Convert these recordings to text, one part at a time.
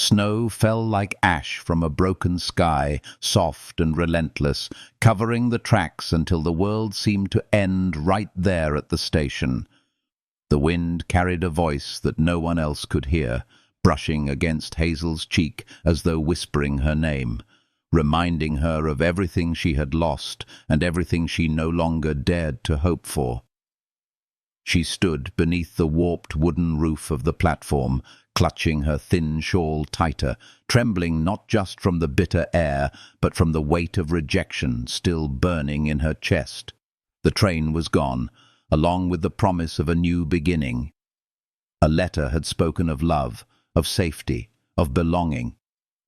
Snow fell like ash from a broken sky, soft and relentless, covering the tracks until the world seemed to end right there at the station. The wind carried a voice that no one else could hear, brushing against Hazel's cheek as though whispering her name, reminding her of everything she had lost and everything she no longer dared to hope for. She stood beneath the warped wooden roof of the platform, clutching her thin shawl tighter, trembling not just from the bitter air, but from the weight of rejection still burning in her chest. The train was gone, along with the promise of a new beginning. A letter had spoken of love, of safety, of belonging.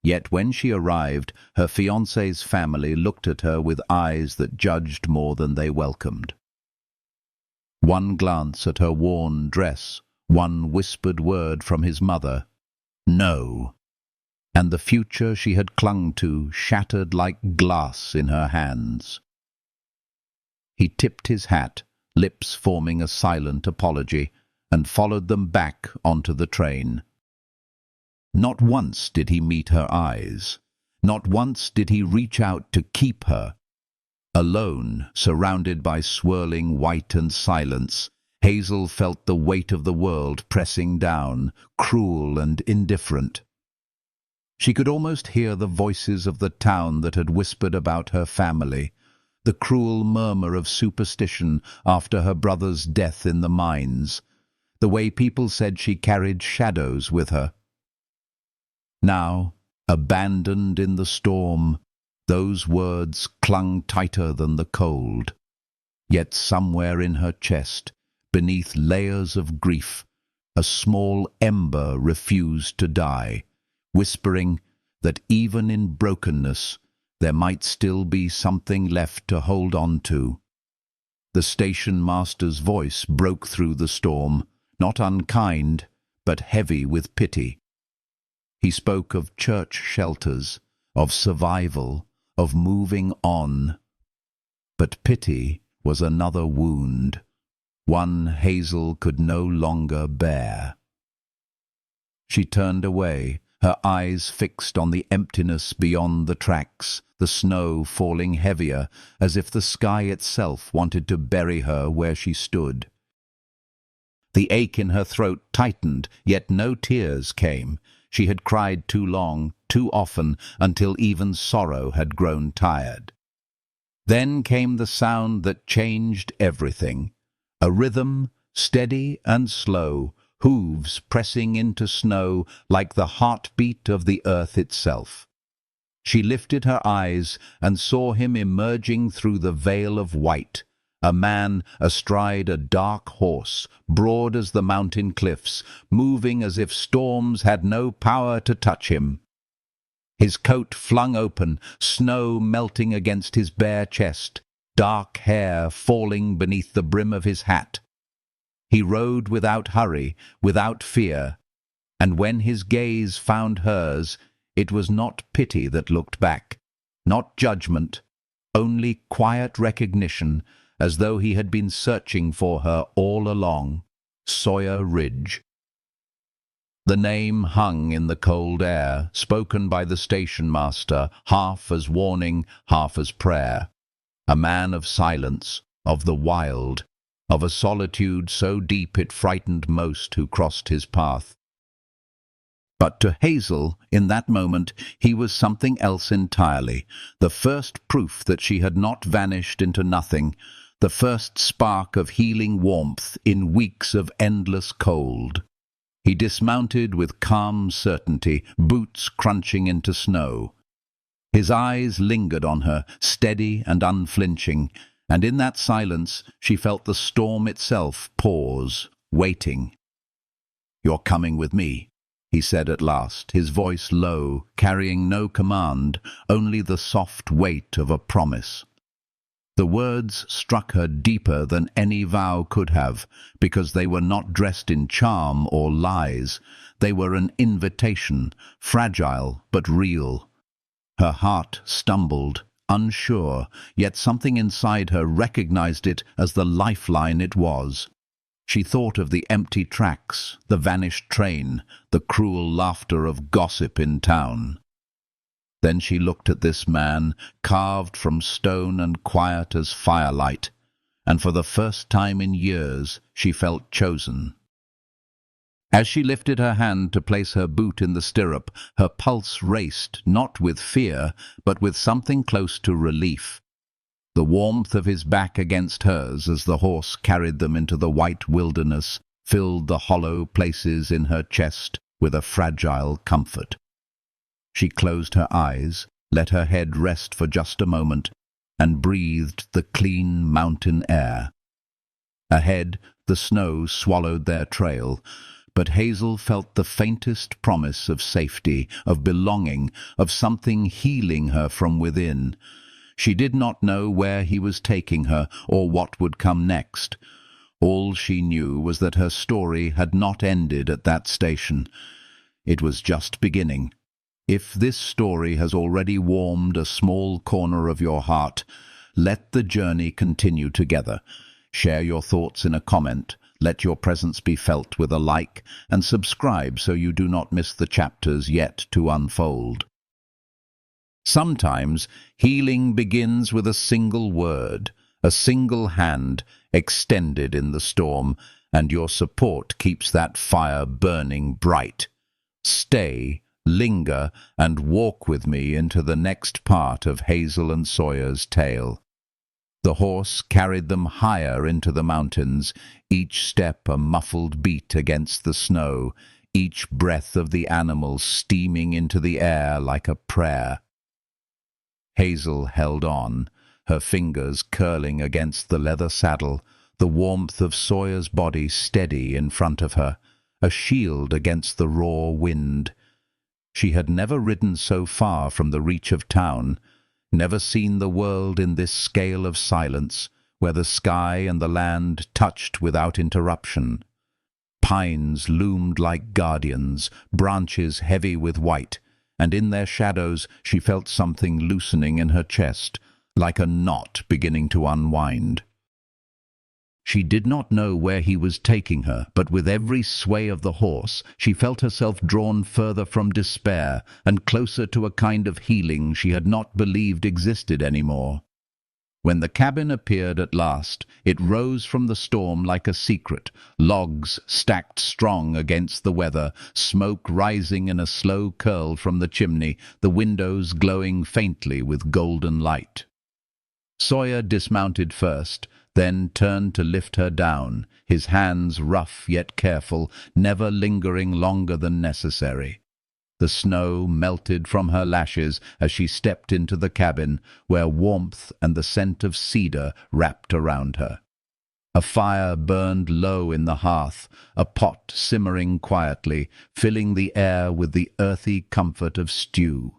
Yet when she arrived, her fiancé's family looked at her with eyes that judged more than they welcomed. One glance at her worn dress, one whispered word from his mother, "No," and the future she had clung to shattered like glass in her hands. He tipped his hat, lips forming a silent apology, and followed them back onto the train. Not once did he meet her eyes. Not once did he reach out to keep her. Alone, surrounded by swirling white and silence, Hazel felt the weight of the world pressing down, cruel and indifferent. She could almost hear the voices of the town that had whispered about her family, the cruel murmur of superstition after her brother's death in the mines, the way people said she carried shadows with her. Now, abandoned in the storm, those words clung tighter than the cold. Yet somewhere in her chest, beneath layers of grief, a small ember refused to die, whispering that even in brokenness there might still be something left to hold on to. The station master's voice broke through the storm, not unkind, but heavy with pity. He spoke of church shelters, of survival, of moving on. But pity was another wound, one Hazel could no longer bear. She turned away, her eyes fixed on the emptiness beyond the tracks, the snow falling heavier, as if the sky itself wanted to bury her where she stood. The ache in her throat tightened, yet no tears came. She had cried too long, too often, until even sorrow had grown tired. Then came the sound that changed everything. A rhythm, steady and slow, hooves pressing into snow like the heartbeat of the earth itself. She lifted her eyes and saw him emerging through the veil of white, a man astride a dark horse, broad as the mountain cliffs, moving as if storms had no power to touch him. His coat flung open, snow melting against his bare chest, dark hair falling beneath the brim of his hat. He rode without hurry, without fear, and when his gaze found hers, it was not pity that looked back, not judgment, only quiet recognition, as though he had been searching for her all along. Sawyer Ridge. The name hung in the cold air, spoken by the station master, half as warning, half as prayer. A man of silence, of the wild, of a solitude so deep it frightened most who crossed his path. But to Hazel, in that moment, he was something else entirely, the first proof that she had not vanished into nothing, the first spark of healing warmth in weeks of endless cold. He dismounted with calm certainty, boots crunching into snow. His eyes lingered on her, steady and unflinching, and in that silence she felt the storm itself pause, waiting. "You're coming with me," he said at last, his voice low, carrying no command, only the soft weight of a promise. The words struck her deeper than any vow could have, because they were not dressed in charm or lies. They were an invitation, fragile but real. Her heart stumbled, unsure, yet something inside her recognized it as the lifeline it was. She thought of the empty tracks, the vanished train, the cruel laughter of gossip in town. Then she looked at this man, carved from stone and quiet as firelight, and for the first time in years she felt chosen. As she lifted her hand to place her boot in the stirrup, her pulse raced, not with fear, but with something close to relief. The warmth of his back against hers as the horse carried them into the white wilderness filled the hollow places in her chest with a fragile comfort. She closed her eyes, let her head rest for just a moment, and breathed the clean mountain air. Ahead, the snow swallowed their trail, but Hazel felt the faintest promise of safety, of belonging, of something healing her from within. She did not know where he was taking her or what would come next. All she knew was that her story had not ended at that station. It was just beginning. If this story has already warmed a small corner of your heart, let the journey continue together. Share your thoughts in a comment, let your presence be felt with a like, and subscribe so you do not miss the chapters yet to unfold. Sometimes healing begins with a single word, a single hand extended in the storm, and your support keeps that fire burning bright. Stay, linger, and walk with me into the next part of Hazel and Sawyer's tale. The horse carried them higher into the mountains, each step a muffled beat against the snow, each breath of the animal steaming into the air like a prayer. Hazel held on, her fingers curling against the leather saddle, the warmth of Sawyer's body steady in front of her, a shield against the raw wind. She had never ridden so far from the reach of town, never seen the world in this scale of silence, where the sky and the land touched without interruption. Pines loomed like guardians, branches heavy with white, and in their shadows she felt something loosening in her chest, like a knot beginning to unwind. She did not know where he was taking her, but with every sway of the horse she felt herself drawn further from despair and closer to a kind of healing she had not believed existed anymore. When the cabin appeared at last, it rose from the storm like a secret, logs stacked strong against the weather, smoke rising in a slow curl from the chimney, the windows glowing faintly with golden light. Sawyer dismounted first, then turned to lift her down, his hands rough yet careful, never lingering longer than necessary. The snow melted from her lashes as she stepped into the cabin, where warmth and the scent of cedar wrapped around her. A fire burned low in the hearth, a pot simmering quietly, filling the air with the earthy comfort of stew.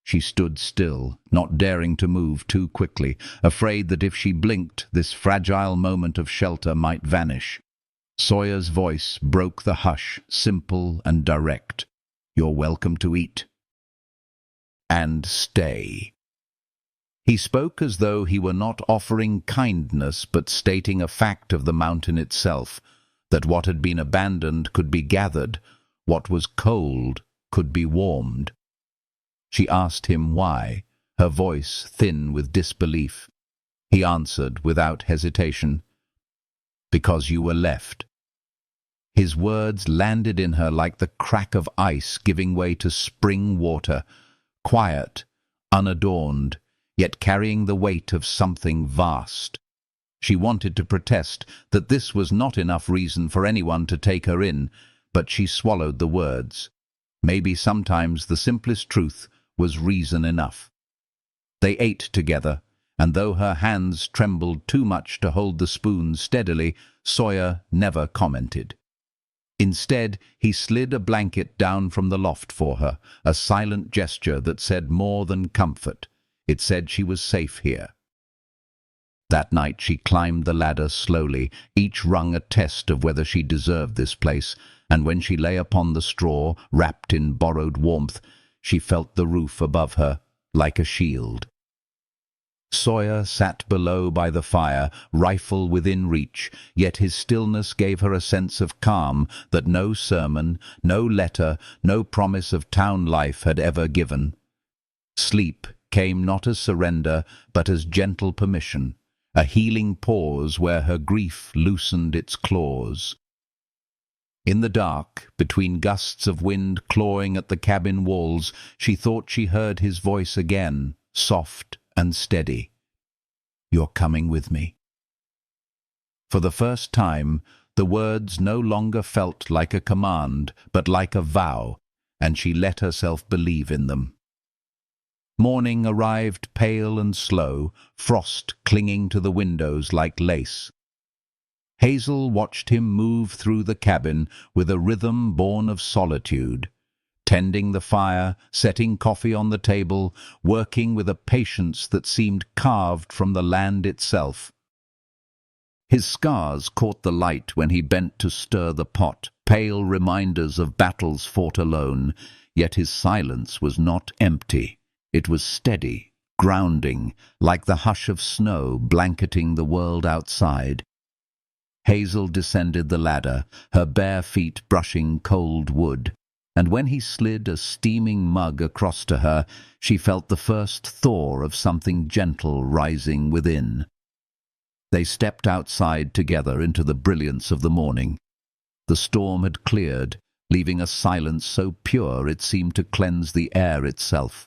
She stood still, not daring to move too quickly, afraid that if she blinked, this fragile moment of shelter might vanish. Sawyer's voice broke the hush, simple and direct. "You're welcome to eat. And stay." He spoke as though he were not offering kindness, but stating a fact of the mountain itself, that what had been abandoned could be gathered, what was cold could be warmed. She asked him why, her voice thin with disbelief. He answered without hesitation, "Because you were left." His words landed in her like the crack of ice giving way to spring water, quiet, unadorned, yet carrying the weight of something vast. She wanted to protest that this was not enough reason for anyone to take her in, but she swallowed the words. Maybe sometimes the simplest truth was reason enough. They ate together, and though her hands trembled too much to hold the spoon steadily, Sawyer never commented. Instead, he slid a blanket down from the loft for her, a silent gesture that said more than comfort. It said she was safe here. That night she climbed the ladder slowly, each rung a test of whether she deserved this place, and when she lay upon the straw, wrapped in borrowed warmth, she felt the roof above her like a shield. Sawyer sat below by the fire, rifle within reach, yet his stillness gave her a sense of calm that no sermon, no letter, no promise of town life had ever given. Sleep came not as surrender, but as gentle permission, a healing pause where her grief loosened its claws. In the dark, between gusts of wind clawing at the cabin walls, she thought she heard his voice again, soft and steady. "You're coming with me." For the first time, the words no longer felt like a command, but like a vow, and she let herself believe in them. Morning arrived pale and slow, frost clinging to the windows like lace. Hazel watched him move through the cabin with a rhythm born of solitude, tending the fire, setting coffee on the table, working with a patience that seemed carved from the land itself. His scars caught the light when he bent to stir the pot, pale reminders of battles fought alone, yet his silence was not empty. It was steady, grounding, like the hush of snow blanketing the world outside. Hazel descended the ladder, her bare feet brushing cold wood, and when he slid a steaming mug across to her, she felt the first thaw of something gentle rising within. They stepped outside together into the brilliance of the morning. The storm had cleared, leaving a silence so pure it seemed to cleanse the air itself.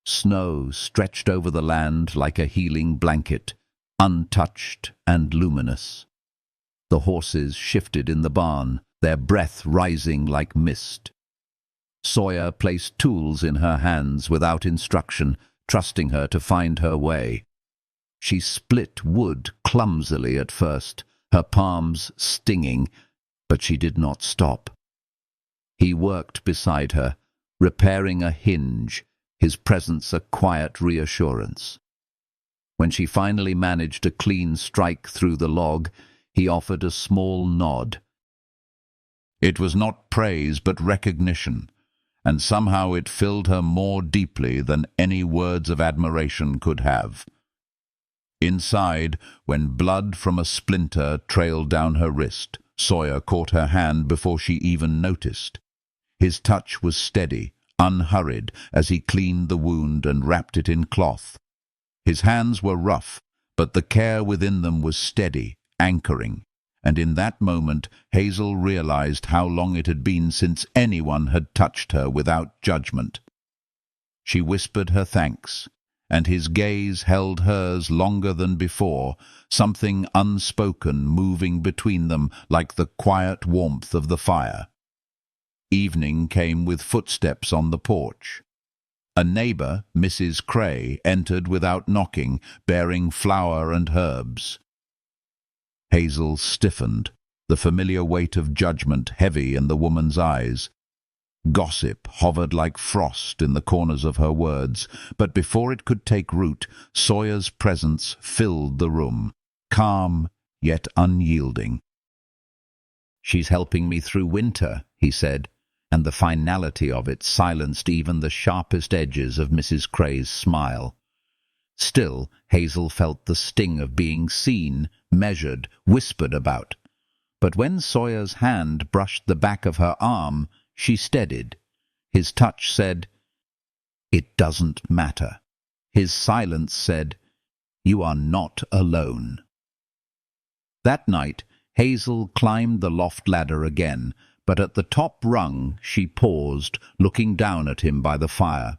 Snow stretched over the land like a healing blanket, untouched and luminous. The horses shifted in the barn, their breath rising like mist. Sawyer placed tools in her hands without instruction, trusting her to find her way. She split wood clumsily at first, her palms stinging, but she did not stop. He worked beside her, repairing a hinge, his presence a quiet reassurance. When she finally managed a clean strike through the log, he offered a small nod. It was not praise but recognition, and somehow it filled her more deeply than any words of admiration could have. Inside, when blood from a splinter trailed down her wrist, Sawyer caught her hand before she even noticed. His touch was steady, unhurried, as he cleaned the wound and wrapped it in cloth. His hands were rough, but the care within them was steady, anchoring, and in that moment Hazel realized how long it had been since anyone had touched her without judgment. She whispered her thanks, and his gaze held hers longer than before, something unspoken moving between them like the quiet warmth of the fire. Evening came with footsteps on the porch. A neighbor, Mrs. Cray, entered without knocking, bearing flour and herbs. Hazel stiffened, the familiar weight of judgment heavy in the woman's eyes. Gossip hovered like frost in the corners of her words, but before it could take root, Sawyer's presence filled the room, calm yet unyielding. "She's helping me through winter," he said, and the finality of it silenced even the sharpest edges of Mrs. Cray's smile. Still, Hazel felt the sting of being seen, measured, whispered about. But when Sawyer's hand brushed the back of her arm, she steadied. His touch said, "It doesn't matter." His silence said, "You are not alone." That night, Hazel climbed the loft ladder again, but at the top rung she paused, looking down at him by the fire.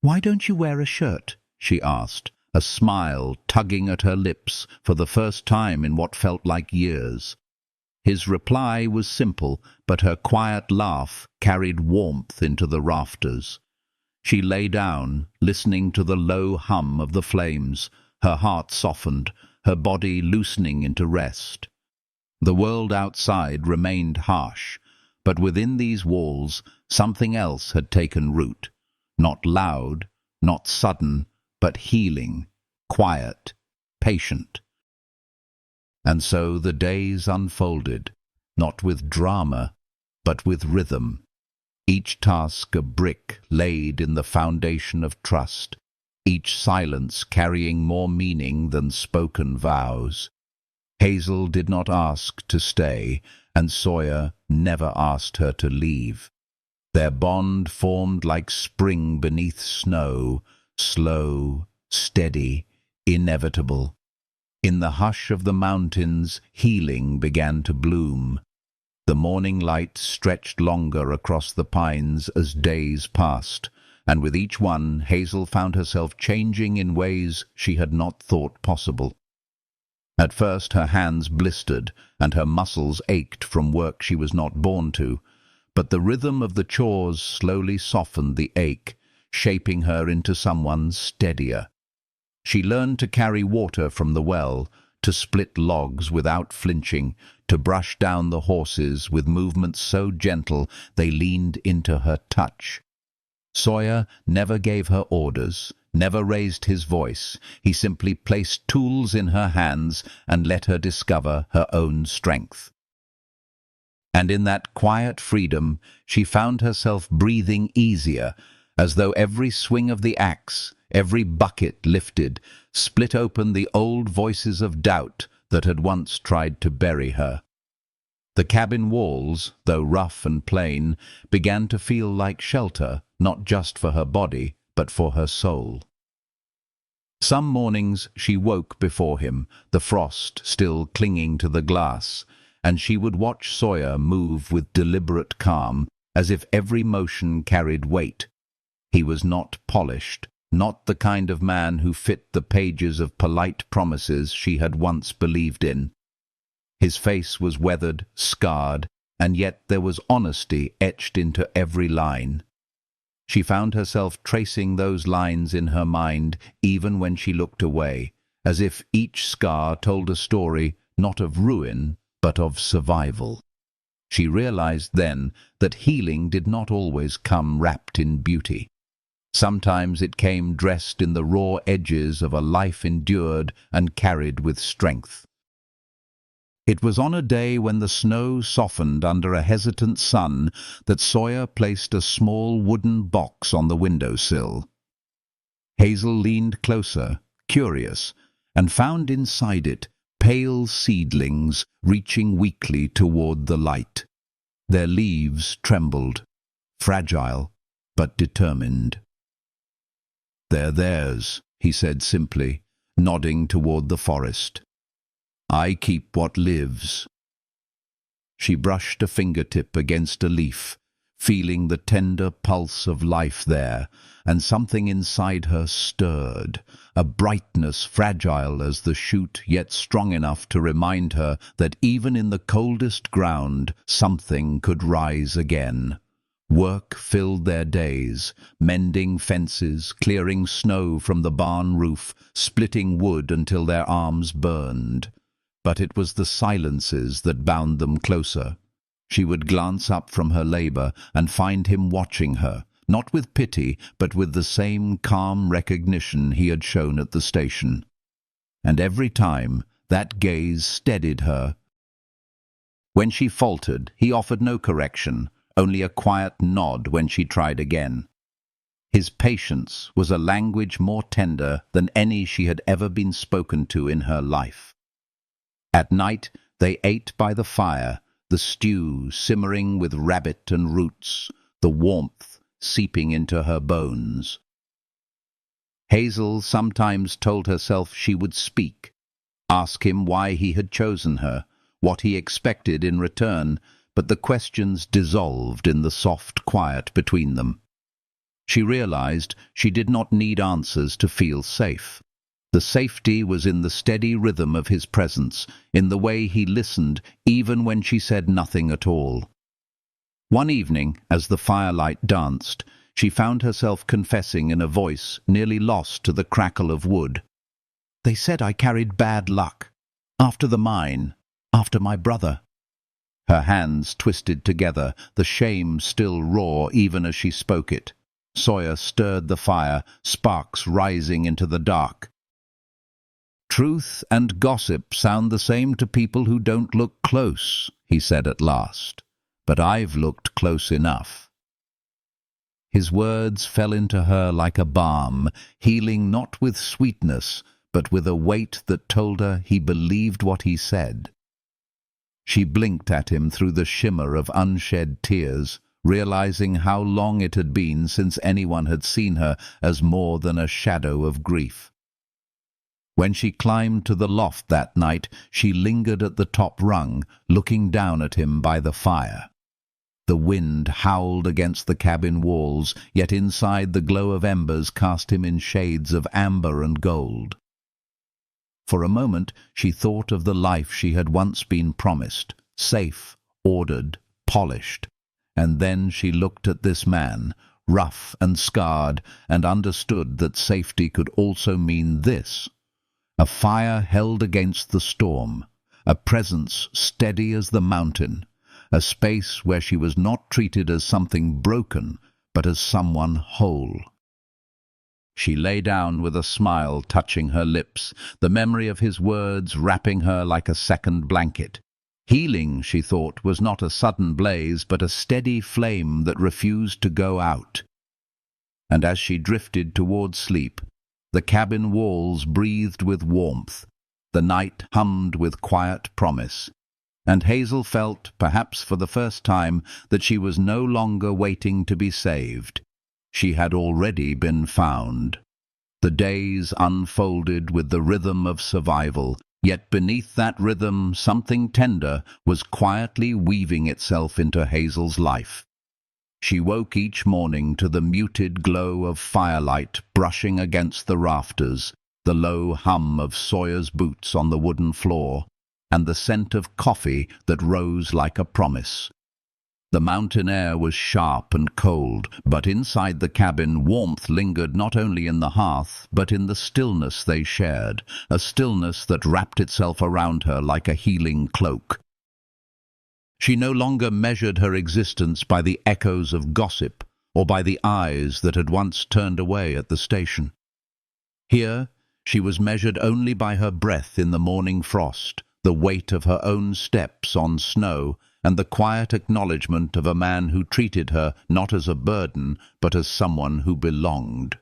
"Why don't you wear a shirt?" she asked, a smile tugging at her lips for the first time in what felt like years. His reply was simple, but her quiet laugh carried warmth into the rafters. She lay down, listening to the low hum of the flames, her heart softened, her body loosening into rest. The world outside remained harsh, but within these walls something else had taken root, not loud, not sudden, but healing, quiet, patient. And so the days unfolded, not with drama, but with rhythm, each task a brick laid in the foundation of trust, each silence carrying more meaning than spoken vows. Hazel did not ask to stay, and Sawyer never asked her to leave. Their bond formed like spring beneath snow, slow, steady, inevitable. In the hush of the mountains, healing began to bloom. The morning light stretched longer across the pines as days passed, and with each one Hazel found herself changing in ways she had not thought possible. At first her hands blistered, and her muscles ached from work she was not born to, but the rhythm of the chores slowly softened the ache, shaping her into someone steadier. She learned to carry water from the well, to split logs without flinching, to brush down the horses with movements so gentle they leaned into her touch. Sawyer never gave her orders, never raised his voice. He simply placed tools in her hands and let her discover her own strength. And in that quiet freedom, she found herself breathing easier, as though every swing of the axe, every bucket lifted, split open the old voices of doubt that had once tried to bury her. The cabin walls, though rough and plain, began to feel like shelter, not just for her body, but for her soul. Some mornings she woke before him, the frost still clinging to the glass, and she would watch Sawyer move with deliberate calm, as if every motion carried weight. He was not polished, not the kind of man who fit the pages of polite promises she had once believed in. His face was weathered, scarred, and yet there was honesty etched into every line. She found herself tracing those lines in her mind even when she looked away, as if each scar told a story not of ruin, but of survival. She realized then that healing did not always come wrapped in beauty. Sometimes it came dressed in the raw edges of a life endured and carried with strength. It was on a day when the snow softened under a hesitant sun that Sawyer placed a small wooden box on the windowsill. Hazel leaned closer, curious, and found inside it pale seedlings reaching weakly toward the light. Their leaves trembled, fragile but determined. "They're theirs," he said simply, nodding toward the forest. "I keep what lives." She brushed a fingertip against a leaf, feeling the tender pulse of life there, and something inside her stirred, a brightness fragile as the shoot, yet strong enough to remind her that even in the coldest ground something could rise again. Work filled their days, mending fences, clearing snow from the barn roof, splitting wood until their arms burned. But it was the silences that bound them closer. She would glance up from her labor and find him watching her, not with pity, but with the same calm recognition he had shown at the station. And every time, that gaze steadied her. When she faltered, he offered no correction, only a quiet nod when she tried again. His patience was a language more tender than any she had ever been spoken to in her life. At night they ate by the fire, the stew simmering with rabbit and roots, the warmth seeping into her bones. Hazel sometimes told herself she would speak, ask him why he had chosen her, what he expected in return, but the questions dissolved in the soft quiet between them. She realized she did not need answers to feel safe. The safety was in the steady rhythm of his presence, in the way he listened even when she said nothing at all. One evening, as the firelight danced, she found herself confessing in a voice nearly lost to the crackle of wood. "They said I carried bad luck. After the mine, after my brother." Her hands twisted together, the shame still raw even as she spoke it. Sawyer stirred the fire, sparks rising into the dark. "Truth and gossip sound the same to people who don't look close," he said at last. "But I've looked close enough." His words fell into her like a balm, healing not with sweetness, but with a weight that told her he believed what he said. She blinked at him through the shimmer of unshed tears, realizing how long it had been since anyone had seen her as more than a shadow of grief. When she climbed to the loft that night, she lingered at the top rung, looking down at him by the fire. The wind howled against the cabin walls, yet inside the glow of embers cast him in shades of amber and gold. For a moment she thought of the life she had once been promised, safe, ordered, polished, and then she looked at this man, rough and scarred, and understood that safety could also mean this: a fire held against the storm, a presence steady as the mountain, a space where she was not treated as something broken, but as someone whole. She lay down with a smile touching her lips, the memory of his words wrapping her like a second blanket. Healing, she thought, was not a sudden blaze, but a steady flame that refused to go out. And as she drifted toward sleep, the cabin walls breathed with warmth, the night hummed with quiet promise, and Hazel felt, perhaps for the first time, that she was no longer waiting to be saved. She had already been found. The days unfolded with the rhythm of survival, yet beneath that rhythm something tender was quietly weaving itself into Hazel's life. She woke each morning to the muted glow of firelight brushing against the rafters, the low hum of Sawyer's boots on the wooden floor, and the scent of coffee that rose like a promise. The mountain air was sharp and cold, but inside the cabin warmth lingered not only in the hearth, but in the stillness they shared, a stillness that wrapped itself around her like a healing cloak. She no longer measured her existence by the echoes of gossip or by the eyes that had once turned away at the station. Here she was measured only by her breath in the morning frost, the weight of her own steps on snow, and the quiet acknowledgement of a man who treated her not as a burden, but as someone who belonged.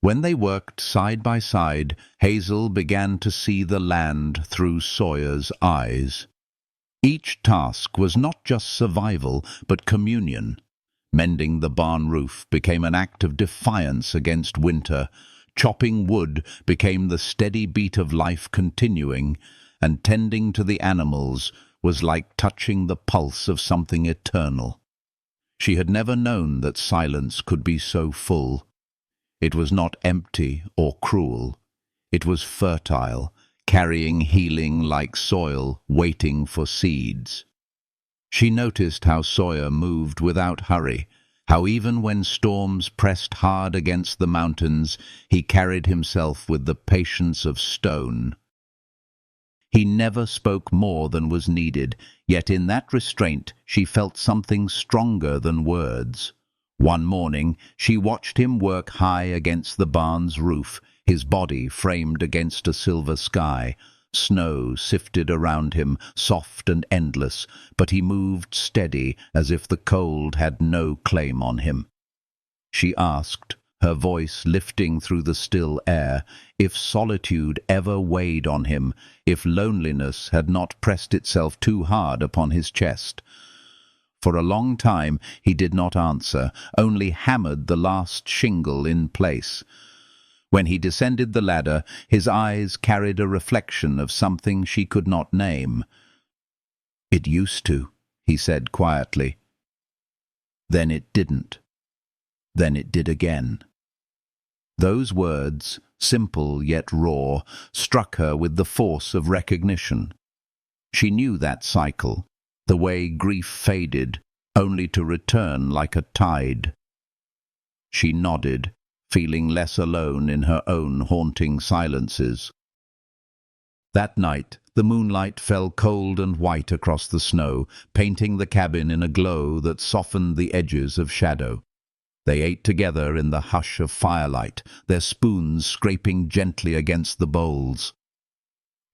When they worked side by side, Hazel began to see the land through Sawyer's eyes. Each task was not just survival, but communion. Mending the barn roof became an act of defiance against winter. Chopping wood became the steady beat of life continuing, and tending to the animals was like touching the pulse of something eternal. She had never known that silence could be so full. It was not empty or cruel. It was fertile, carrying healing like soil, waiting for seeds. She noticed how Sawyer moved without hurry, how even when storms pressed hard against the mountains, he carried himself with the patience of stone. He never spoke more than was needed, yet in that restraint she felt something stronger than words. One morning she watched him work high against the barn's roof, his body framed against a silver sky. Snow sifted around him, soft and endless, but he moved steady as if the cold had no claim on him. She asked, her voice lifting through the still air, if solitude ever weighed on him, if loneliness had not pressed itself too hard upon his chest. For a long time he did not answer, only hammered the last shingle in place. When he descended the ladder, his eyes carried a reflection of something she could not name. "It used to," he said quietly. "Then it didn't. Then it did again." Those words, simple yet raw, struck her with the force of recognition. She knew that cycle, the way grief faded, only to return like a tide. She nodded, feeling less alone in her own haunting silences. That night, the moonlight fell cold and white across the snow, painting the cabin in a glow that softened the edges of shadow. They ate together in the hush of firelight, their spoons scraping gently against the bowls.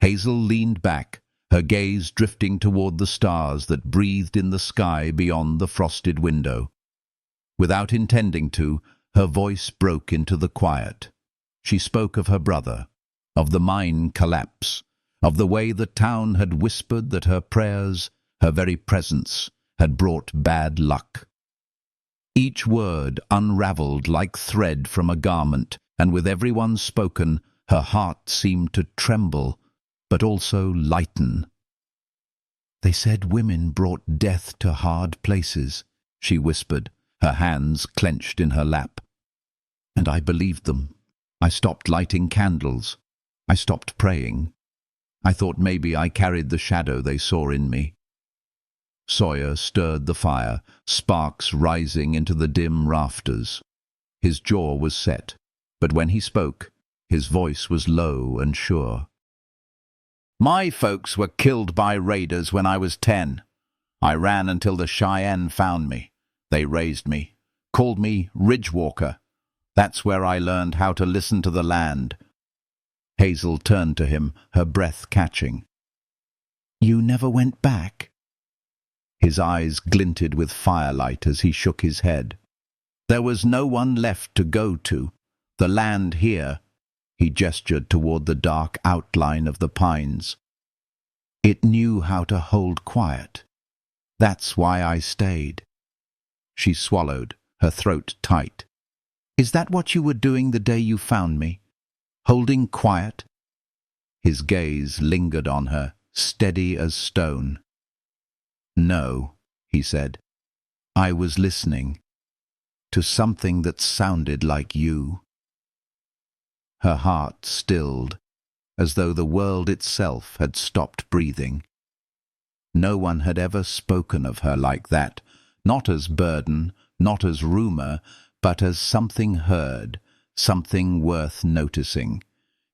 Hazel leaned back, her gaze drifting toward the stars that breathed in the sky beyond the frosted window. Without intending to, her voice broke into the quiet. She spoke of her brother, of the mine collapse, of the way the town had whispered that her prayers, her very presence, had brought bad luck. Each word unravelled like thread from a garment, and with every one spoken, her heart seemed to tremble, but also lighten. "They said women brought death to hard places," she whispered, her hands clenched in her lap. "And I believed them. I stopped lighting candles. I stopped praying. I thought maybe I carried the shadow they saw in me." Sawyer stirred the fire, sparks rising into the dim rafters. His jaw was set, but when he spoke, his voice was low and sure. "My folks were killed by raiders when I was 10. I ran until the Cheyenne found me. They raised me, called me Ridgewalker. That's where I learned how to listen to the land." Hazel turned to him, her breath catching. "You never went back?" His eyes glinted with firelight as he shook his head. "There was no one left to go to. The land here," he gestured toward the dark outline of the pines. "It knew how to hold quiet. That's why I stayed." She swallowed, her throat tight. "Is that what you were doing the day you found me? Holding quiet?" His gaze lingered on her, steady as stone. "No," he said. "I was listening to something that sounded like you." Her heart stilled, as though the world itself had stopped breathing. No one had ever spoken of her like that, not as burden, not as rumor, but as something heard, something worth noticing.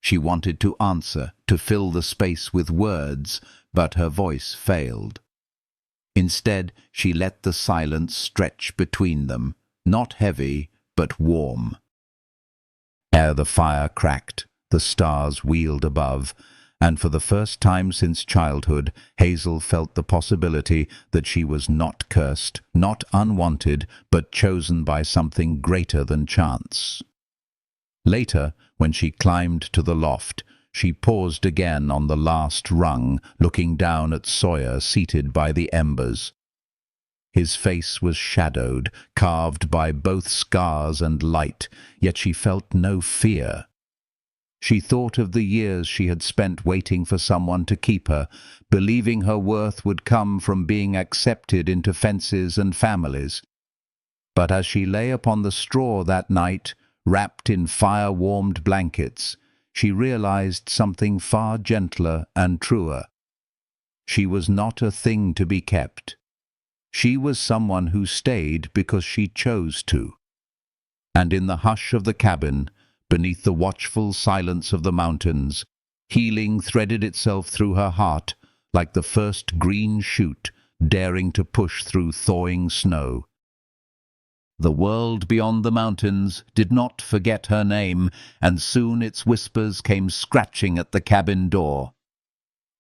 She wanted to answer, to fill the space with words, but her voice failed. Instead, she let the silence stretch between them, not heavy, but warm. Ere the fire cracked, the stars wheeled above, and for the first time since childhood, Hazel felt the possibility that she was not cursed, not unwanted, but chosen by something greater than chance. Later, when she climbed to the loft, she paused again on the last rung, looking down at Sawyer seated by the embers. His face was shadowed, carved by both scars and light, yet she felt no fear. She thought of the years she had spent waiting for someone to keep her, believing her worth would come from being accepted into fences and families. But as she lay upon the straw that night, wrapped in fire-warmed blankets, she realized something far gentler and truer. She was not a thing to be kept. She was someone who stayed because she chose to. And in the hush of the cabin, beneath the watchful silence of the mountains, healing threaded itself through her heart like the first green shoot daring to push through thawing snow. The world beyond the mountains did not forget her name, and soon its whispers came scratching at the cabin door.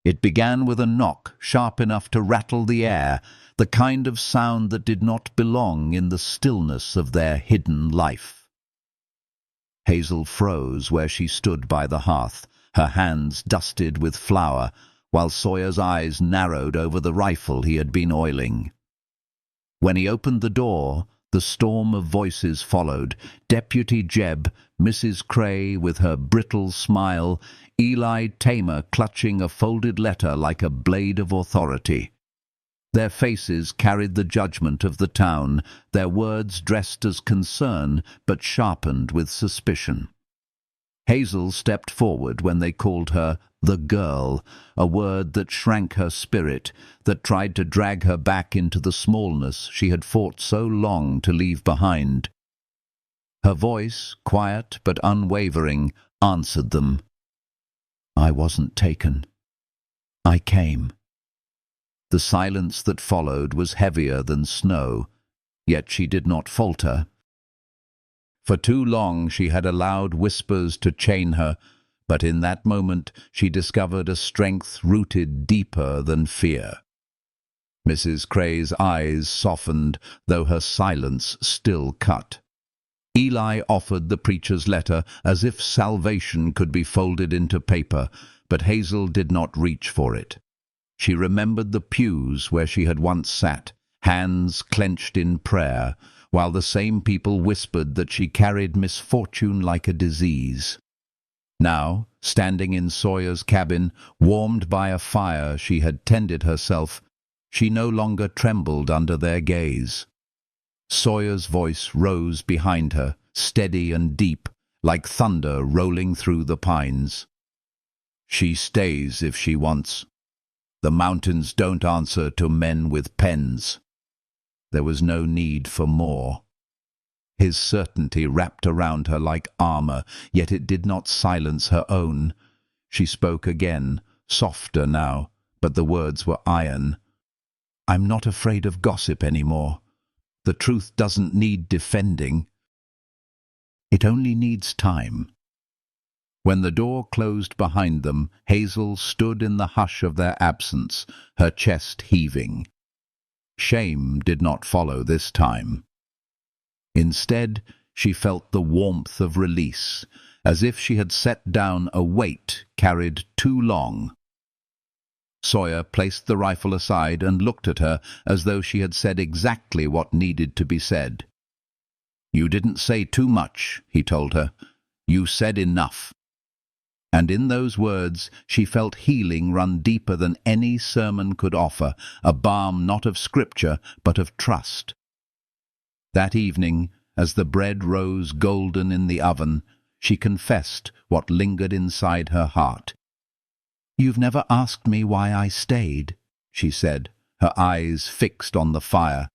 It began with a knock sharp enough to rattle the air, the kind of sound that did not belong in the stillness of their hidden life. Hazel froze where she stood by the hearth, her hands dusted with flour, while Sawyer's eyes narrowed over the rifle he had been oiling. When he opened the door, the storm of voices followed. Deputy Jebb, Mrs. Cray with her brittle smile, Eli Tamer clutching a folded letter like a blade of authority. Their faces carried the judgment of the town, their words dressed as concern, but sharpened with suspicion. Hazel stepped forward when they called her the girl, a word that shrank her spirit, that tried to drag her back into the smallness she had fought so long to leave behind. Her voice, quiet but unwavering, answered them. "I wasn't taken. I came." The silence that followed was heavier than snow, yet she did not falter. For too long she had allowed whispers to chain her, but in that moment she discovered a strength rooted deeper than fear. Mrs. Cray's eyes softened, though her silence still cut. Eli offered the preacher's letter as if salvation could be folded into paper, but Hazel did not reach for it. She remembered the pews where she had once sat, hands clenched in prayer, while the same people whispered that she carried misfortune like a disease. Now, standing in Sawyer's cabin, warmed by a fire she had tended herself, she no longer trembled under their gaze. Sawyer's voice rose behind her, steady and deep, like thunder rolling through the pines. "She stays if she wants. The mountains don't answer to men with pens." There was no need for more. His certainty wrapped around her like armor, yet it did not silence her own. She spoke again, softer now, but the words were iron. "I'm not afraid of gossip anymore. The truth doesn't need defending. It only needs time." When the door closed behind them, Hazel stood in the hush of their absence, her chest heaving. Shame did not follow this time. Instead, she felt the warmth of release, as if she had set down a weight carried too long. Sawyer placed the rifle aside and looked at her as though she had said exactly what needed to be said. "You didn't say too much," he told her. "You said enough." And in those words she felt healing run deeper than any sermon could offer, a balm not of scripture but of trust. That evening, as the bread rose golden in the oven, she confessed what lingered inside her heart. "You've never asked me why I stayed," she said, her eyes fixed on the fire.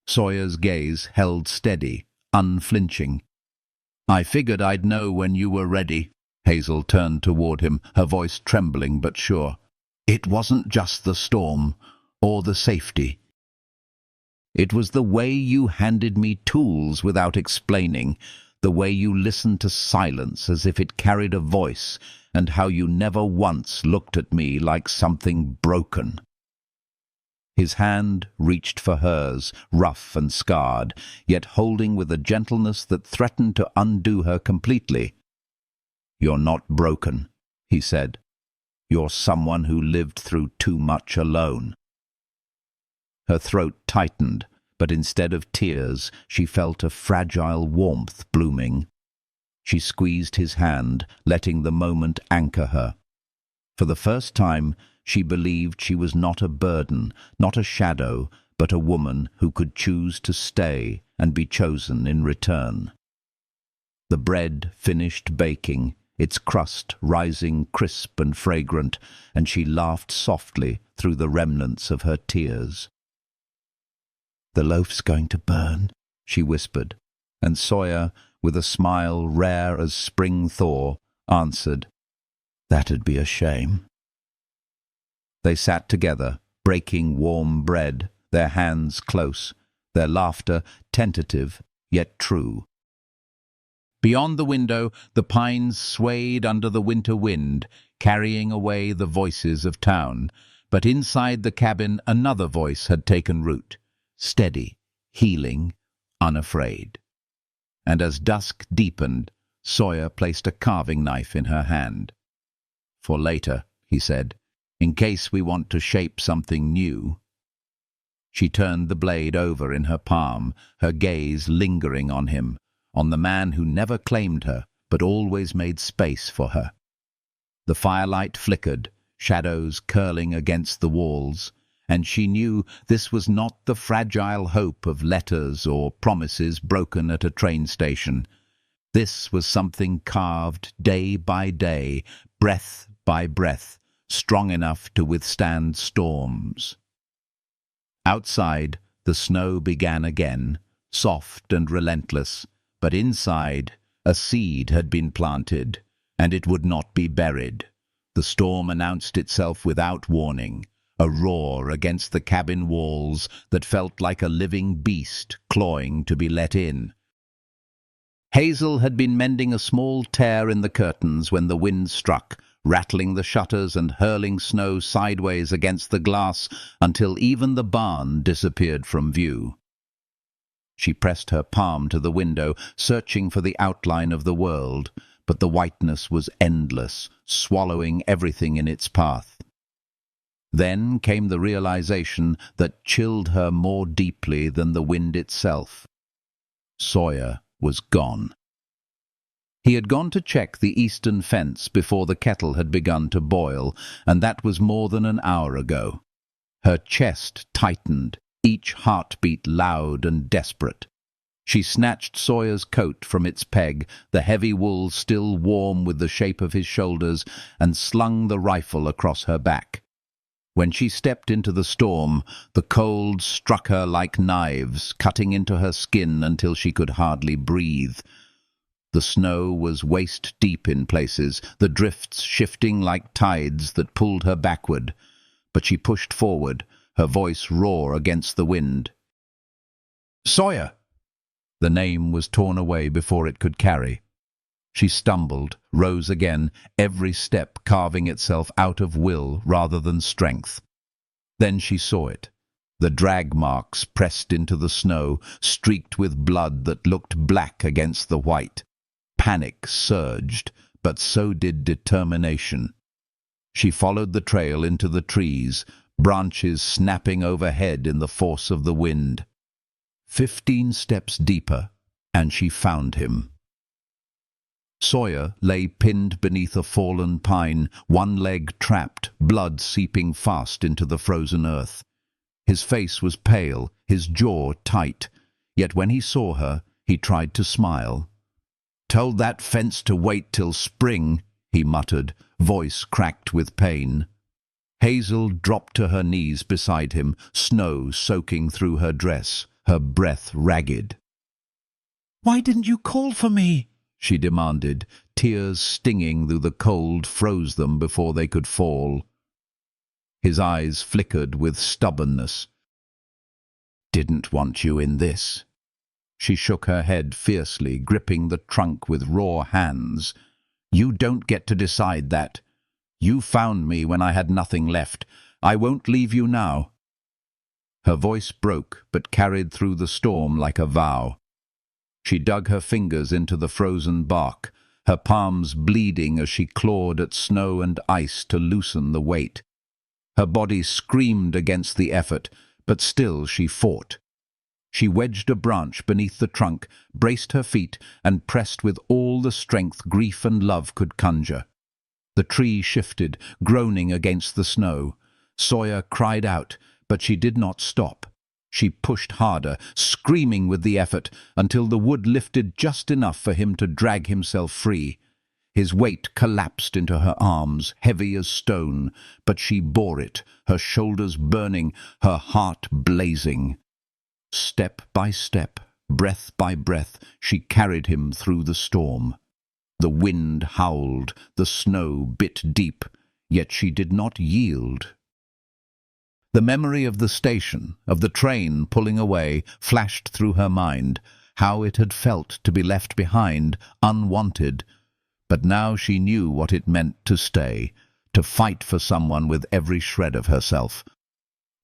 Sawyer's gaze held steady, unflinching. "I figured I'd know when you were ready." Hazel turned toward him, her voice trembling but sure. "It wasn't just the storm, or the safety. It was the way you handed me tools without explaining, the way you listened to silence as if it carried a voice, and how you never once looked at me like something broken." His hand reached for hers, rough and scarred, yet holding with a gentleness that threatened to undo her completely. "You're not broken," he said. "You're someone who lived through too much alone." Her throat tightened, but instead of tears, she felt a fragile warmth blooming. She squeezed his hand, letting the moment anchor her. For the first time, she believed she was not a burden, not a shadow, but a woman who could choose to stay and be chosen in return. The bread finished baking, its crust rising crisp and fragrant, and she laughed softly through the remnants of her tears. "The loaf's going to burn," she whispered, and Sawyer, with a smile rare as spring thaw, answered, "That'd be a shame." They sat together, breaking warm bread, their hands close, their laughter tentative yet true. Beyond the window, the pines swayed under the winter wind, carrying away the voices of town. But inside the cabin another voice had taken root, steady, healing, unafraid. And as dusk deepened, Sawyer placed a carving knife in her hand. "For later," he said, "in case we want to shape something new." She turned the blade over in her palm, her gaze lingering on him, on the man who never claimed her, but always made space for her. The firelight flickered, shadows curling against the walls, and she knew this was not the fragile hope of letters or promises broken at a train station. This was something carved day by day, breath by breath, strong enough to withstand storms. Outside, the snow began again, soft and relentless, but inside, a seed had been planted, and it would not be buried. The storm announced itself without warning, a roar against the cabin walls that felt like a living beast clawing to be let in. Hazel had been mending a small tear in the curtains when the wind struck, rattling the shutters and hurling snow sideways against the glass until even the barn disappeared from view. She pressed her palm to the window, searching for the outline of the world, but the whiteness was endless, swallowing everything in its path. Then came the realization that chilled her more deeply than the wind itself. Sawyer was gone. He had gone to check the eastern fence before the kettle had begun to boil, and that was more than an hour ago. Her chest tightened, each heartbeat loud and desperate. She snatched Sawyer's coat from its peg, the heavy wool still warm with the shape of his shoulders, and slung the rifle across her back. When she stepped into the storm, the cold struck her like knives, cutting into her skin until she could hardly breathe. The snow was waist-deep in places, the drifts shifting like tides that pulled her backward. But she pushed forward, her voice raw against the wind. "Sawyer!" The name was torn away before it could carry. She stumbled, rose again, every step carving itself out of will rather than strength. Then she saw it. The drag marks pressed into the snow, streaked with blood that looked black against the white. Panic surged, but so did determination. She followed the trail into the trees, branches snapping overhead in the force of the wind. 15 steps deeper, and she found him. Sawyer lay pinned beneath a fallen pine, one leg trapped, blood seeping fast into the frozen earth. His face was pale, his jaw tight, yet when he saw her, he tried to smile. "Told that fence to wait till spring," he muttered, voice cracked with pain. Hazel dropped to her knees beside him, snow soaking through her dress, her breath ragged. "Why didn't you call for me?" she demanded. Tears stinging through the cold froze them before they could fall. His eyes flickered with stubbornness. "Didn't want you in this." She shook her head fiercely, gripping the trunk with raw hands. "You don't get to decide that. You found me when I had nothing left. I won't leave you now." Her voice broke, but carried through the storm like a vow. She dug her fingers into the frozen bark, her palms bleeding as she clawed at snow and ice to loosen the weight. Her body screamed against the effort, but still she fought. She wedged a branch beneath the trunk, braced her feet, and pressed with all the strength grief and love could conjure. The tree shifted, groaning against the snow. Sawyer cried out, but she did not stop. She pushed harder, screaming with the effort, until the wood lifted just enough for him to drag himself free. His weight collapsed into her arms, heavy as stone, but she bore it, her shoulders burning, her heart blazing. Step by step, breath by breath, she carried him through the storm. The wind howled, the snow bit deep, yet she did not yield. The memory of the station, of the train pulling away, flashed through her mind, how it had felt to be left behind, unwanted. But now she knew what it meant to stay, to fight for someone with every shred of herself.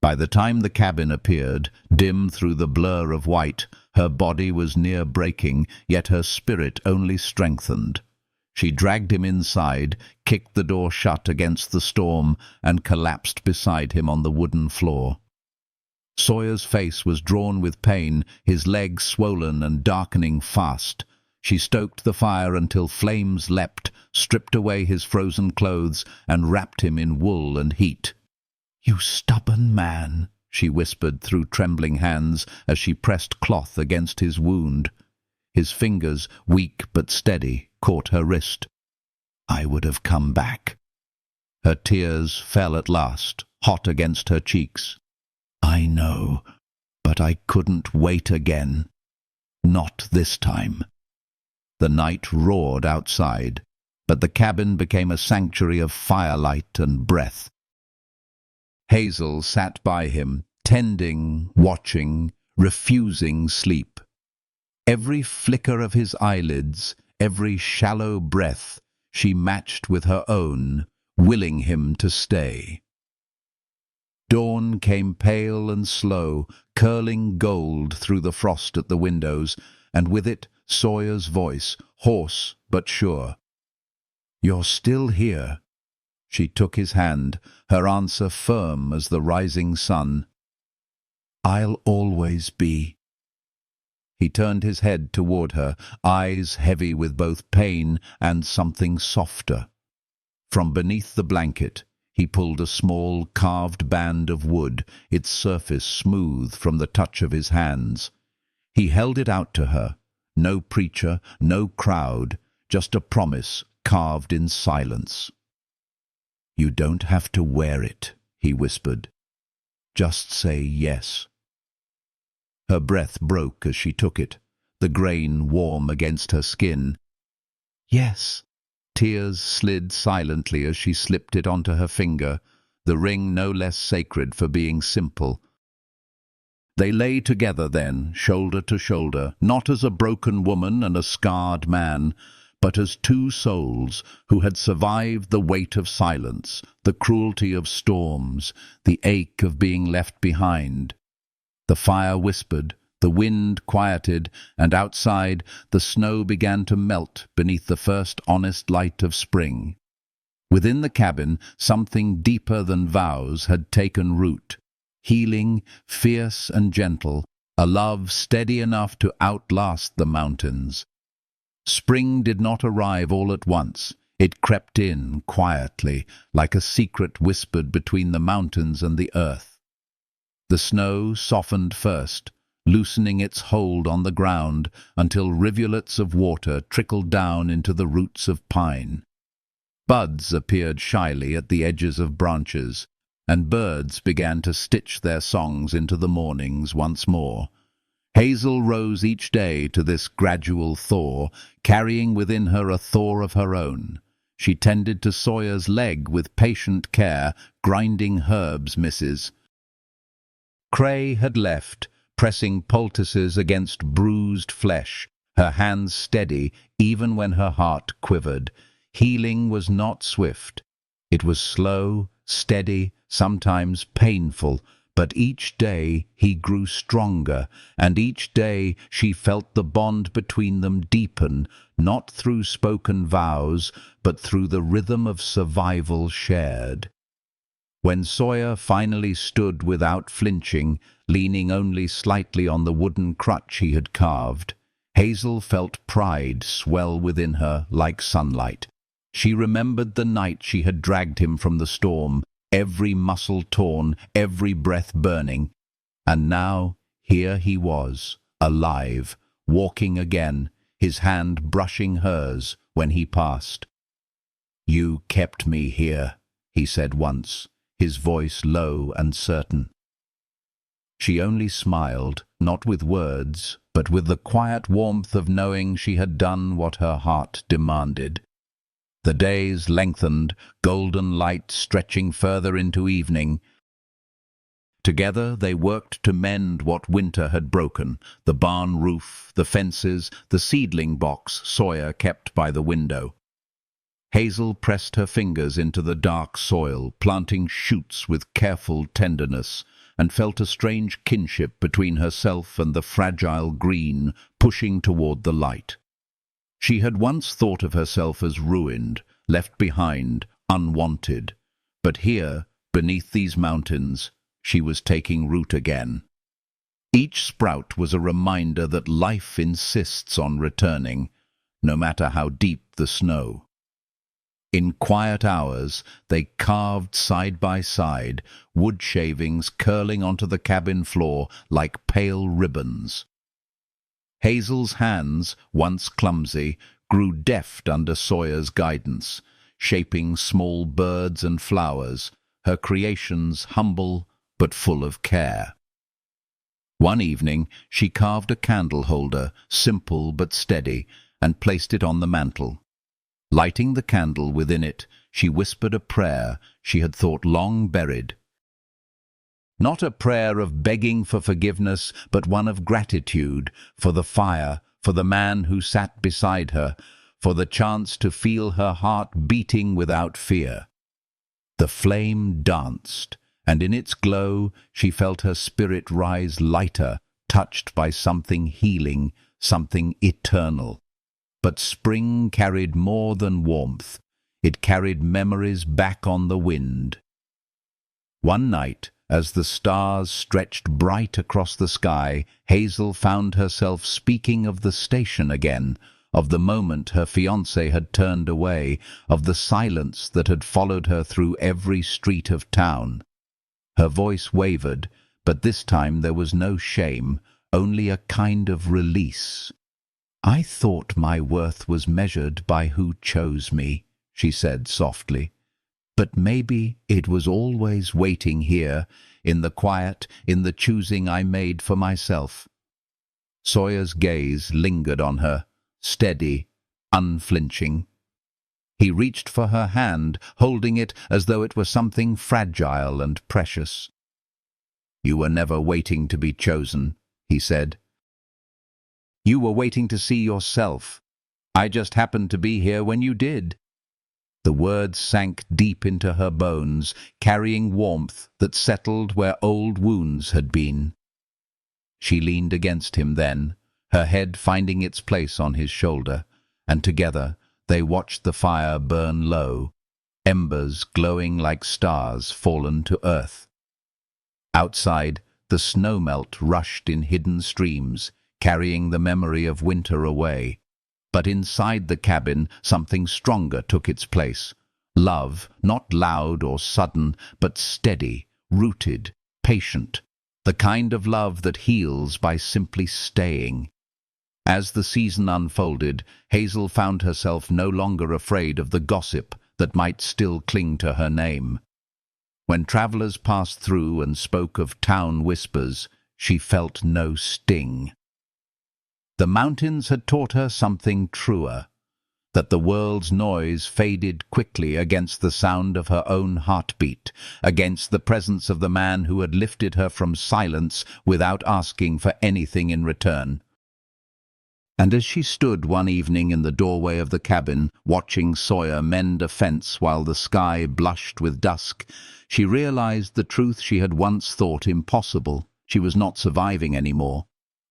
By the time the cabin appeared, dim through the blur of white, her body was near breaking, yet her spirit only strengthened. She dragged him inside, kicked the door shut against the storm, and collapsed beside him on the wooden floor. Sawyer's face was drawn with pain, his legs swollen and darkening fast. She stoked the fire until flames leapt, stripped away his frozen clothes, and wrapped him in wool and heat. "You stubborn man," she whispered through trembling hands as she pressed cloth against his wound. His fingers, weak but steady, caught her wrist. "I would have come back." Her tears fell at last, hot against her cheeks. "I know, but I couldn't wait again. Not this time." The night roared outside, but the cabin became a sanctuary of firelight and breath. Hazel sat by him, tending, watching, refusing sleep. Every flicker of his eyelids, every shallow breath, she matched with her own, willing him to stay. Dawn came pale and slow, curling gold through the frost at the windows, and with it Sawyer's voice, hoarse but sure. "You're still here." She took his hand, her answer firm as the rising sun. "I'll always be." He turned his head toward her, eyes heavy with both pain and something softer. From beneath the blanket, he pulled a small carved band of wood, its surface smooth from the touch of his hands. He held it out to her. No preacher, no crowd, just a promise carved in silence. "You don't have to wear it," he whispered. "Just say yes." Her breath broke as she took it, the grain warm against her skin. "Yes." Tears slid silently as she slipped it onto her finger, the ring no less sacred for being simple. They lay together then, shoulder to shoulder, not as a broken woman and a scarred man, but as two souls who had survived the weight of silence, the cruelty of storms, the ache of being left behind. The fire whispered, the wind quieted, and outside the snow began to melt beneath the first honest light of spring. Within the cabin, something deeper than vows had taken root, healing, fierce and gentle, a love steady enough to outlast the mountains. Spring did not arrive all at once. It crept in quietly, like a secret whispered between the mountains and the earth. The snow softened first, loosening its hold on the ground until rivulets of water trickled down into the roots of pine. Buds appeared shyly at the edges of branches, and birds began to stitch their songs into the mornings once more. Hazel rose each day to this gradual thaw, carrying within her a thaw of her own. She tended to Sawyer's leg with patient care, grinding herbs misses. Cray had left, pressing poultices against bruised flesh, her hands steady even when her heart quivered. Healing was not swift. It was slow, steady, sometimes painful, but each day he grew stronger, and each day she felt the bond between them deepen, not through spoken vows, but through the rhythm of survival shared. When Sawyer finally stood without flinching, leaning only slightly on the wooden crutch he had carved, Hazel felt pride swell within her like sunlight. She remembered the night she had dragged him from the storm, every muscle torn, every breath burning. And now, here he was, alive, walking again, his hand brushing hers when he passed. "You kept me here," he said once, his voice low and certain. She only smiled, not with words, but with the quiet warmth of knowing she had done what her heart demanded. The days lengthened, golden light stretching further into evening. Together they worked to mend what winter had broken, the barn roof, the fences, the seedling box Sawyer kept by the window. Hazel pressed her fingers into the dark soil, planting shoots with careful tenderness, and felt a strange kinship between herself and the fragile green pushing toward the light. She had once thought of herself as ruined, left behind, unwanted. But here, beneath these mountains, she was taking root again. Each sprout was a reminder that life insists on returning, no matter how deep the snow. In quiet hours, they carved side by side, wood shavings curling onto the cabin floor like pale ribbons. Hazel's hands, once clumsy, grew deft under Sawyer's guidance, shaping small birds and flowers, her creations humble but full of care. One evening she carved a candle holder, simple but steady, and placed it on the mantel. Lighting the candle within it, she whispered a prayer she had thought long buried. Not a prayer of begging for forgiveness, but one of gratitude for the fire, for the man who sat beside her, for the chance to feel her heart beating without fear. The flame danced, and in its glow she felt her spirit rise lighter, touched by something healing, something eternal. But spring carried more than warmth. It carried memories back on the wind. One night, as the stars stretched bright across the sky, Hazel found herself speaking of the station again, of the moment her fiancé had turned away, of the silence that had followed her through every street of town. Her voice wavered, but this time there was no shame, only a kind of release. "I thought my worth was measured by who chose me," she said softly. "But maybe it was always waiting here, in the quiet, in the choosing I made for myself." Sawyer's gaze lingered on her, steady, unflinching. He reached for her hand, holding it as though it were something fragile and precious. "You were never waiting to be chosen," he said. "You were waiting to see yourself. I just happened to be here when you did." The words sank deep into her bones, carrying warmth that settled where old wounds had been. She leaned against him then, her head finding its place on his shoulder, and together they watched the fire burn low, embers glowing like stars fallen to earth. Outside, the snowmelt rushed in hidden streams, carrying the memory of winter away. But inside the cabin, something stronger took its place. Love, not loud or sudden, but steady, rooted, patient. The kind of love that heals by simply staying. As the season unfolded, Hazel found herself no longer afraid of the gossip that might still cling to her name. When travellers passed through and spoke of town whispers, she felt no sting. The mountains had taught her something truer, that the world's noise faded quickly against the sound of her own heartbeat, against the presence of the man who had lifted her from silence without asking for anything in return. And as she stood one evening in the doorway of the cabin, watching Sawyer mend a fence while the sky blushed with dusk, she realized the truth she had once thought impossible. She was not surviving anymore.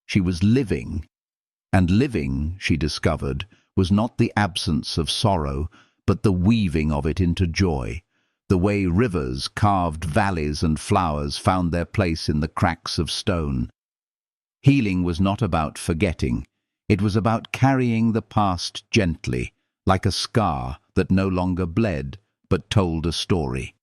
She was living. And living, she discovered, was not the absence of sorrow, but the weaving of it into joy, the way rivers carved valleys and flowers found their place in the cracks of stone. Healing was not about forgetting. It was about carrying the past gently, like a scar that no longer bled, but told a story.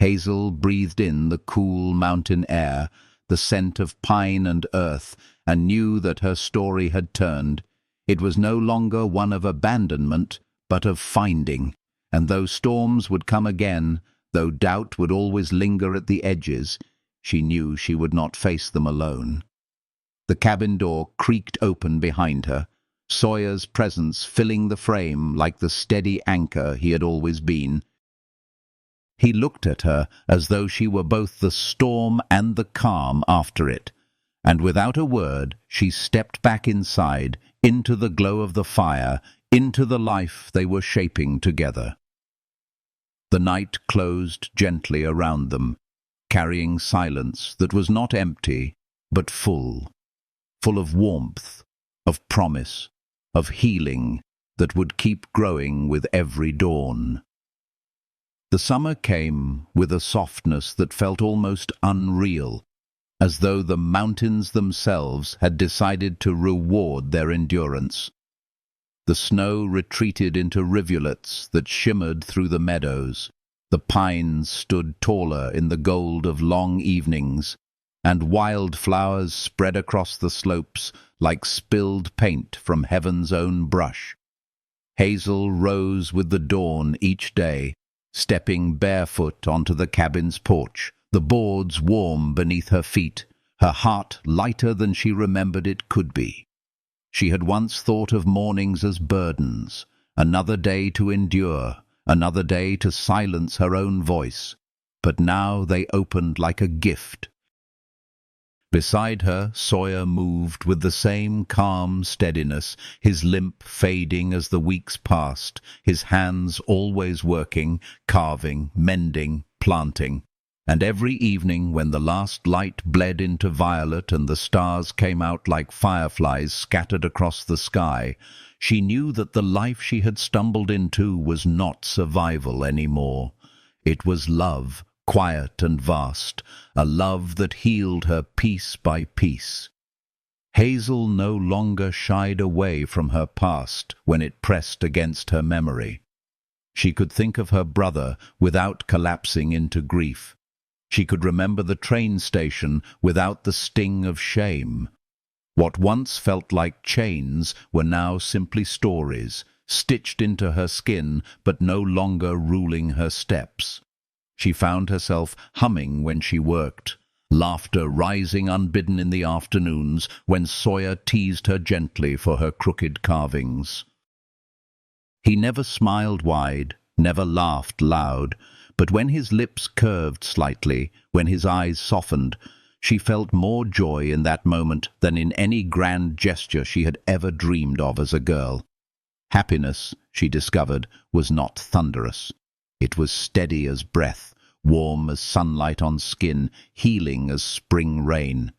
Hazel breathed in the cool mountain air, the scent of pine and earth, and knew that her story had turned. It was no longer one of abandonment, but of finding, and though storms would come again, though doubt would always linger at the edges, she knew she would not face them alone. The cabin door creaked open behind her, Sawyer's presence filling the frame like the steady anchor he had always been. He looked at her as though she were both the storm and the calm after it, and without a word she stepped back inside, into the glow of the fire, into the life they were shaping together. The night closed gently around them, carrying silence that was not empty, but full of warmth, of promise, of healing that would keep growing with every dawn. The summer came with a softness that felt almost unreal, as though the mountains themselves had decided to reward their endurance. The snow retreated into rivulets that shimmered through the meadows. The pines stood taller in the gold of long evenings, and wildflowers spread across the slopes like spilled paint from heaven's own brush. Hazel rose with the dawn each day, stepping barefoot onto the cabin's porch, the boards warm beneath her feet, her heart lighter than she remembered it could be. She had once thought of mornings as burdens, another day to endure, another day to silence her own voice, but now they opened like a gift. Beside her, Sawyer moved with the same calm steadiness, his limp fading as the weeks passed, his hands always working, carving, mending, planting. And every evening, when the last light bled into violet and the stars came out like fireflies scattered across the sky, she knew that the life she had stumbled into was not survival anymore. It was love, quiet and vast, a love that healed her piece by piece. Hazel no longer shied away from her past when it pressed against her memory. She could think of her brother without collapsing into grief. She could remember the train station without the sting of shame. What once felt like chains were now simply stories, stitched into her skin but no longer ruling her steps. She found herself humming when she worked, laughter rising unbidden in the afternoons when Sawyer teased her gently for her crooked carvings. He never smiled wide, never laughed loud, but when his lips curved slightly, when his eyes softened, she felt more joy in that moment than in any grand gesture she had ever dreamed of as a girl. Happiness, she discovered, was not thunderous. It was steady as breath, warm as sunlight on skin, healing as spring rain.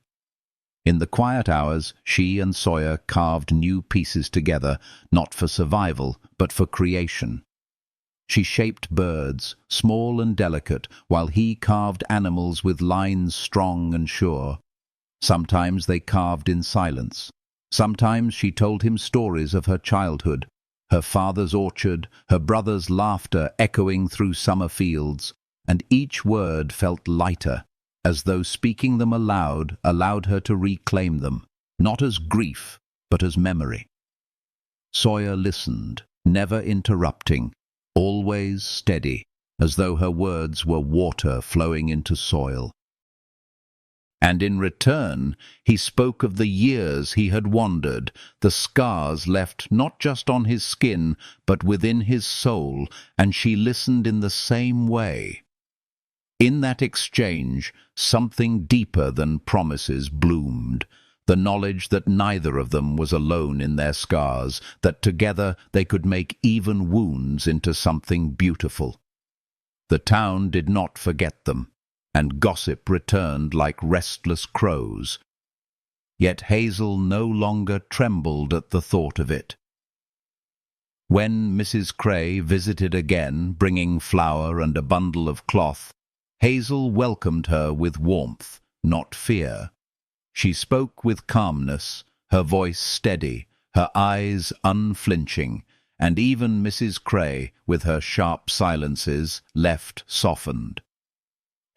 In the quiet hours, she and Sawyer carved new pieces together, not for survival, but for creation. She shaped birds, small and delicate, while he carved animals with lines strong and sure. Sometimes they carved in silence. Sometimes she told him stories of her childhood, her father's orchard, her brother's laughter echoing through summer fields, and each word felt lighter, as though speaking them aloud allowed her to reclaim them, not as grief, but as memory. Sawyer listened, never interrupting, always steady, as though her words were water flowing into soil. And in return, he spoke of the years he had wandered, the scars left not just on his skin, but within his soul, and she listened in the same way. In that exchange, something deeper than promises bloomed, the knowledge that neither of them was alone in their scars, that together they could make even wounds into something beautiful. The town did not forget them, and gossip returned like restless crows. Yet Hazel no longer trembled at the thought of it. When Mrs. Cray visited again, bringing flour and a bundle of cloth, Hazel welcomed her with warmth, not fear. She spoke with calmness, her voice steady, her eyes unflinching, and even Mrs. Cray, with her sharp silences, left softened.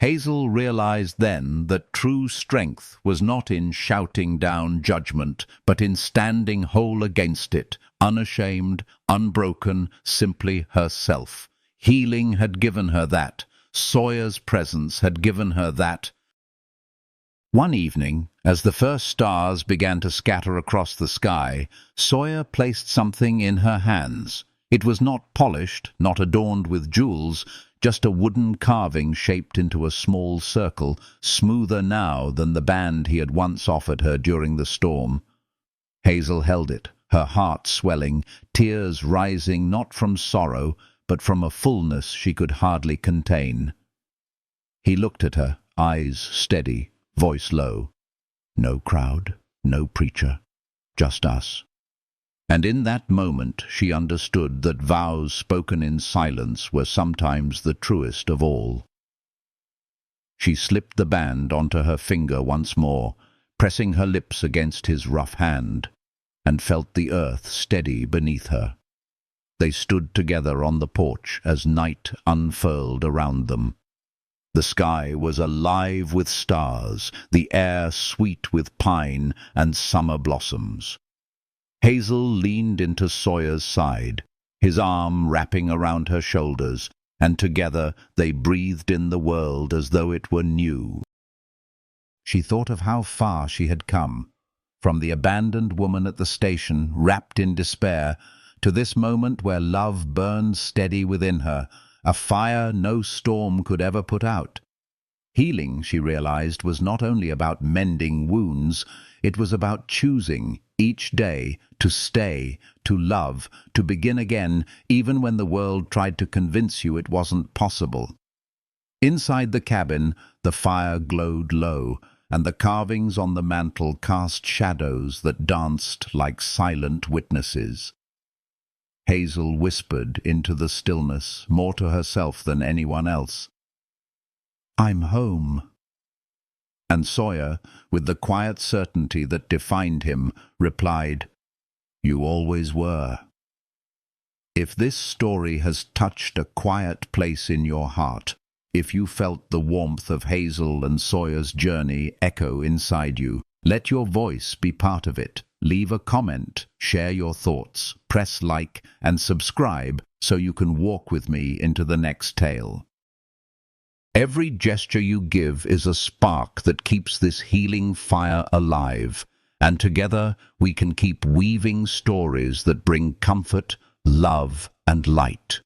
Hazel realized then that true strength was not in shouting down judgment, but in standing whole against it, unashamed, unbroken, simply herself. Healing had given her that. Sawyer's presence had given her that. One evening, as the first stars began to scatter across the sky, Sawyer placed something in her hands. It was not polished, not adorned with jewels, just a wooden carving shaped into a small circle, smoother now than the band he had once offered her during the storm. Hazel held it, her heart swelling, tears rising not from sorrow, but from a fullness she could hardly contain. He looked at her, eyes steady, voice low. No crowd, no preacher, just us. And in that moment she understood that vows spoken in silence were sometimes the truest of all. She slipped the band onto her finger once more, pressing her lips against his rough hand, and felt the earth steady beneath her. They stood together on the porch as night unfurled around them. The sky was alive with stars, the air sweet with pine and summer blossoms. Hazel leaned into Sawyer's side, his arm wrapping around her shoulders, and together they breathed in the world as though it were new. She thought of how far she had come, from the abandoned woman at the station, wrapped in despair, to this moment where love burned steady within her, a fire no storm could ever put out. Healing, she realized, was not only about mending wounds, it was about choosing each day to stay, to love, to begin again, even when the world tried to convince you it wasn't possible. Inside the cabin, the fire glowed low, and the carvings on the mantel cast shadows that danced like silent witnesses. Hazel whispered into the stillness, more to herself than anyone else, "I'm home." And Sawyer, with the quiet certainty that defined him, replied, "You always were." If this story has touched a quiet place in your heart, if you felt the warmth of Hazel and Sawyer's journey echo inside you, let your voice be part of it. Leave a comment, share your thoughts, press like and subscribe so you can walk with me into the next tale. Every gesture you give is a spark that keeps this healing fire alive, and together we can keep weaving stories that bring comfort, love, and light.